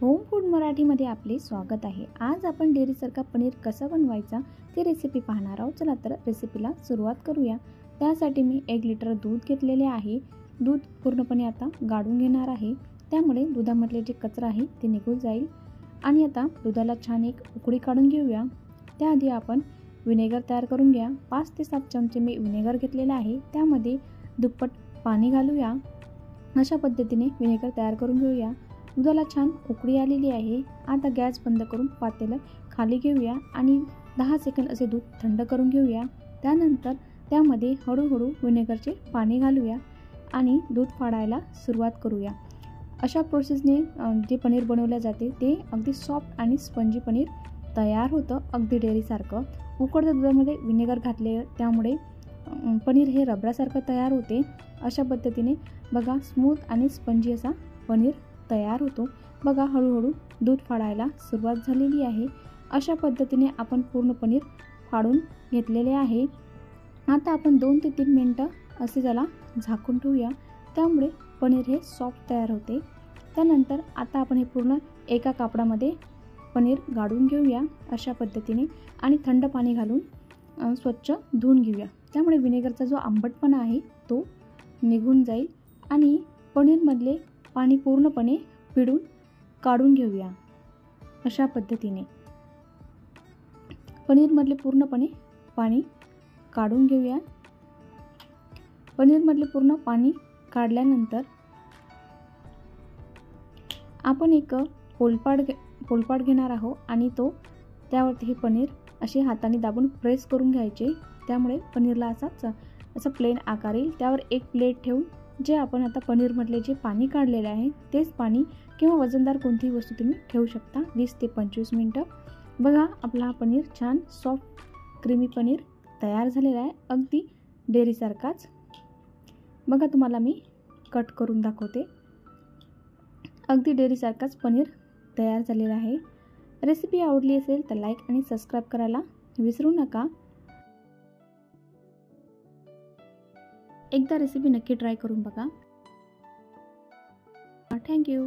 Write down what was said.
Home food मराठीमध्ये आपले स्वागत आहे। आज आपण डेअरीसारखा पनीर कसा बनवायचा ती रेसिपी पाहणार आहोत। चला तर रेसिपीला सुरुवात करूया। त्यासाठी मी 1 लिटर दूध घेतलेले आहे। दूध पूर्णपणे आता गाळून घेणार आहे, त्यामुळे दुधामधले जे कचरा आहे ते निघून जाईल। आणि आता दुधाला छान एक उकळी काढून घेऊया। त्याआधी आपण विनेगर तयार करून घ्या। 5 ते 7 चमचे मी विनेगर घेतलेले आहे, त्यामध्ये दुप्पट पाणी घालूया। अशा पद्धतीने विनेगर तयार करून घेऊया। दुधाला छान उकळी आलेली आहे। आता गॅस बंद करून पातेलं खाली घेऊया आणि 10 सेकंद असे दूध थंड करून घेऊया। त्यानंतर त्यामध्ये हळूहळू विनेगरचे पाणी घालूया आणि दूध फाडायला सुरुवात करूया। अशा प्रोसेसने जे पनीर बनवले जाते ते अगदी सॉफ्ट आणि स्पंजी पनीर तयार होतं, अगदी डेअरीसारखं। उकळत्या दुधामध्ये विनेगर घातले त्यामुळे पनीर हे रबरासारखं तयार होते। अशा पद्धतीने बघा स्मूथ आणि स्पंजी असा पनीर तयार होतो। बघा हळूहळू दूध फाडायला सुरुवात झालेली आहे। अशा पद्धतीने आपण पूर्ण पनीर फाडून घेतलेले आहे। आता आपण 2 ते 3 मिनिटं असे त्याला झाकून ठेवूया, त्यामुळे पनीर हे सॉफ्ट तयार होते। त्यानंतर आता आपण हे पूर्ण एका कापडामध्ये पनीर गाळून घेऊया अशा पद्धतीने आणि थंड पाणी घालून स्वच्छ धुवून घेऊया। त्यामुळे विनेगरचा जो आंबटपणा आहे तो निघून जाईल आणि पनीरमधले पाणी पूर्णपणे पिळून काढून घेऊया। अशा पद्धतीने पनीरमधले पूर्णपणे पाणी काढून घेऊया। पनीरमधले पूर्ण पाणी काढल्यानंतर आपण एक पोलपाट घेणार आहोत आणि त्यावरती हे पनीर असे हाताने दाबून प्रेस करून घ्यायचे। त्यामुळे पनीरला असा प्लेन आकार येईल। त्यावर एक प्लेट ठेवून जे आपण आता पनीरमधले जे पाणी काढलेले आहे तेच पाणी किंवा वजनदार कोणतीही वस्तू तुम्ही ठेवू शकता 20 ते 25 मिनिटं। बघा आपला हा पनीर छान सॉफ्ट क्रीमी पनीर तयार झालेला आहे, अगदी डेअरीसारखाच। बघा तुम्हाला मी कट करून दाखवते। अगदी डेअरीसारखाच पनीर तयार झालेला आहे। रेसिपी आवडली असेल तर लाईक आणि सबस्क्राईब करायला विसरू नका। एकदा रेसिपी नक्की ट्राय करून बघा। थँक्यू।